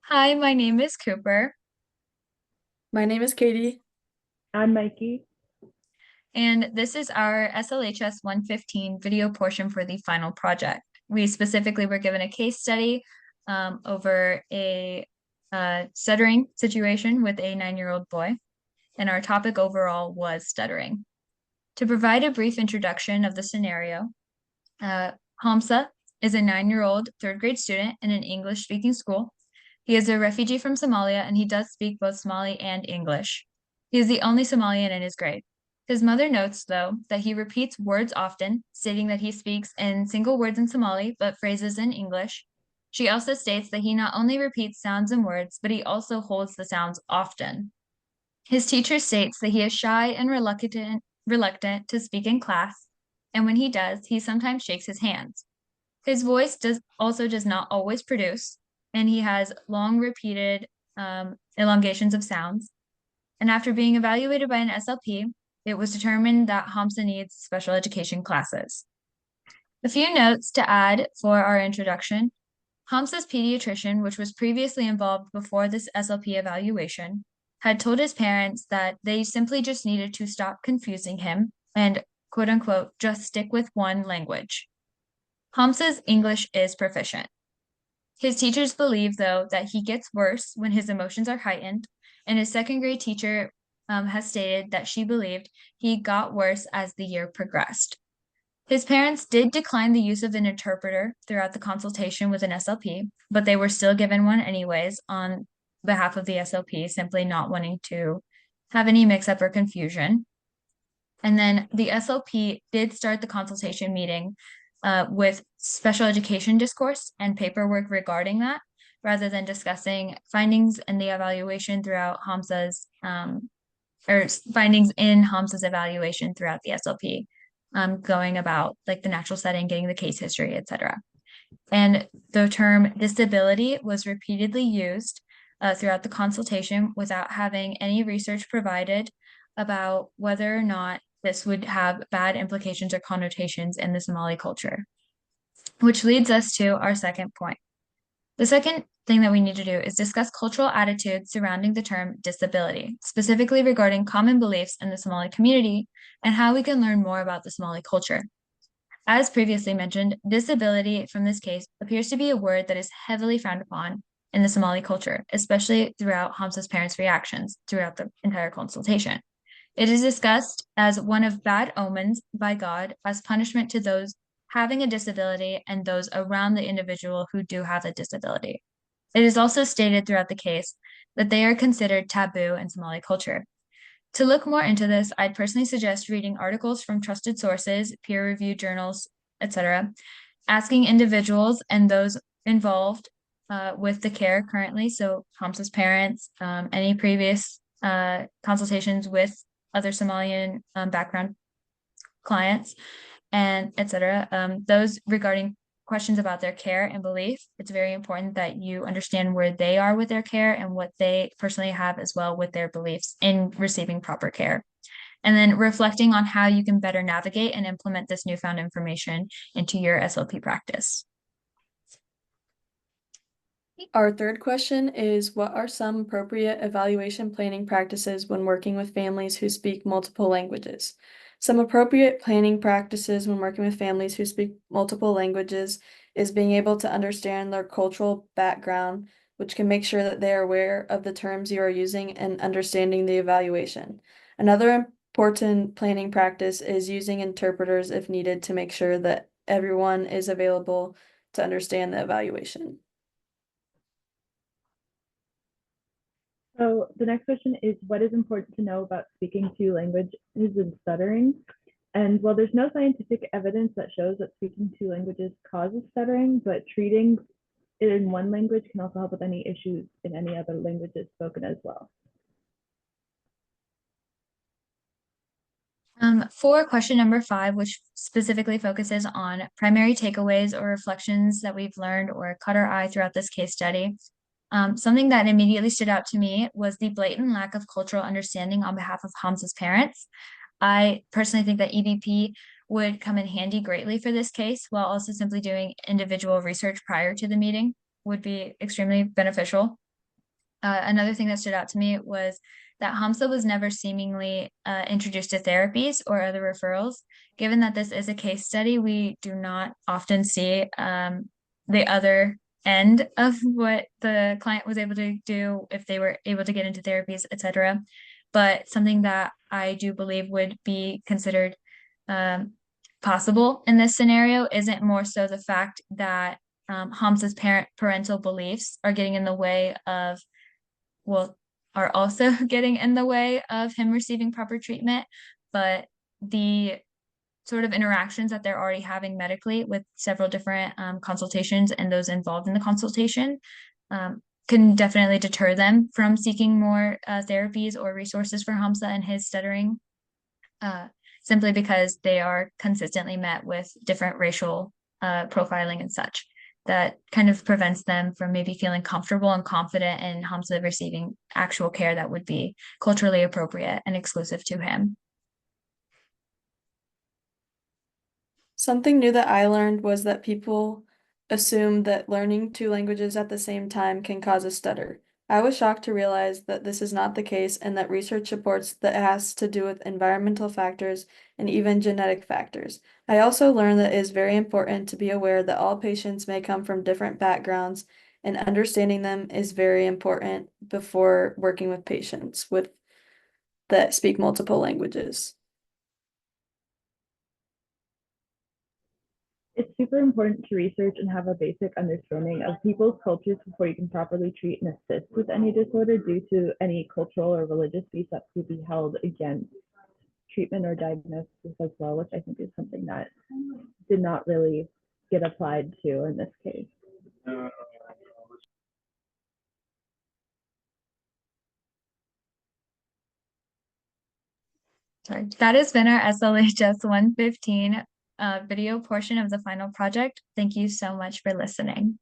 Hi, my name is Cooper, My name is Katie. I'm Mikey. and this is our SLHS 115 video portion for the final project. We specifically were given a case study over a stuttering situation with a 9-year-old boy, and our topic overall was stuttering. To provide a brief introduction of the scenario, uh, Hamza is a 9-year-old third grade student in an English speaking school. He is a refugee from Somalia and he does speak both Somali and English. He is the only Somalian in his grade. His mother notes, though, that he repeats words often, stating that he speaks in single words in Somali but phrases in English. She also states that he not only repeats sounds and words, but he also holds the sounds often. His teacher states that he is shy and reluctant to speak in class, and when he does, he sometimes shakes his hands. His voice does not always produce, and he has long repeated elongations of sounds. And after being evaluated by an SLP, it was determined that Hamza needs special education classes. A few notes to add for our introduction. Hamza's pediatrician, which was previously involved before this SLP evaluation, had told his parents that they simply just needed to stop confusing him and, quote unquote, just stick with one language. Hamza's English is proficient. His teachers believe, though, that he gets worse when his emotions are heightened, and his second grade teacher has stated that she believed he got worse as the year progressed. His parents did decline the use of an interpreter throughout the consultation with an SLP, but they were still given one anyways on behalf of the SLP, simply not wanting to have any mix up or confusion. And then the SLP did start the consultation meeting with special education discourse and paperwork regarding that, rather than discussing findings in the evaluation throughout Hamza's or findings in Hamza's evaluation throughout the SLP, going about like the natural setting, getting the case history, etc. And the term disability was repeatedly used throughout the consultation without having any research provided about whether or not this would have bad implications or connotations in the Somali culture, which leads us to our second point. The second thing that we need to do is discuss cultural attitudes surrounding the term disability, specifically regarding common beliefs in the Somali community and how we can learn more about the Somali culture. As previously mentioned, disability from this case appears to be a word that is heavily frowned upon in the Somali culture, especially throughout Hamza's parents' reactions throughout the entire consultation. It is discussed as one of bad omens by God as punishment to those having a disability and those around the individual who do have a disability. It is also stated throughout the case that they are considered taboo in Somali culture. To look more into this, I'd personally suggest reading articles from trusted sources, peer-reviewed journals, etc., asking individuals and those involved with the care currently, so Hamza's parents, any previous consultations with other Somalian background clients, and etc. Those regarding questions about their care and belief, it's very important that you understand where they are with their care and what they personally have as well with their beliefs in receiving proper care. And then reflecting on how you can better navigate and implement this newfound information into your SLP practice. Our third question is, what are some appropriate evaluation planning practices when working with families who speak multiple languages? Some appropriate planning practices when working with families who speak multiple languages is being able to understand their cultural background, which can make sure that they are aware of the terms you are using and understanding the evaluation. Another important planning practice is using interpreters if needed to make sure that everyone is available to understand the evaluation. So the next question is, what is important to know about speaking two languages and stuttering? And while there's no scientific evidence that shows that speaking two languages causes stuttering, but treating it in one language can also help with any issues in any other languages spoken as well. For question number 5, which specifically focuses on primary takeaways or reflections that we've learned or caught our eye throughout this case study, something that immediately stood out to me was the blatant lack of cultural understanding on behalf of Hamza's parents. I personally think that EVP would come in handy greatly for this case, while also simply doing individual research prior to the meeting would be extremely beneficial. Another thing that stood out to me was that Hamza was never seemingly introduced to therapies or other referrals. Given that this is a case study, we do not often see the other end of what the client was able to do if they were able to get into therapies, etc. But something that I do believe would be considered possible in this scenario isn't more so the fact that Hamza's parental beliefs are getting in the way of, well, are also getting in the way of him receiving proper treatment, but the sort of interactions that they're already having medically with several different consultations and those involved in the consultation can definitely deter them from seeking more therapies or resources for Hamza and his stuttering, simply because they are consistently met with different racial profiling and such. That kind of prevents them from maybe feeling comfortable and confident in Hamza receiving actual care that would be culturally appropriate and exclusive to him. Something new that I learned was that people assume that learning two languages at the same time can cause a stutter. I was shocked to realize that this is not the case and that research supports that it has to do with environmental factors and even genetic factors. I also learned that it is very important to be aware that all patients may come from different backgrounds, and understanding them is very important before working with patients that speak multiple languages. It's super important to research and have a basic understanding of people's cultures before you can properly treat and assist with any disorder due to any cultural or religious beliefs that could be held against treatment or diagnosis as well, which I think is something that did not really get applied to in this case. Sorry. That has been our SLHS 115 video portion of the final project. Thank you so much for listening.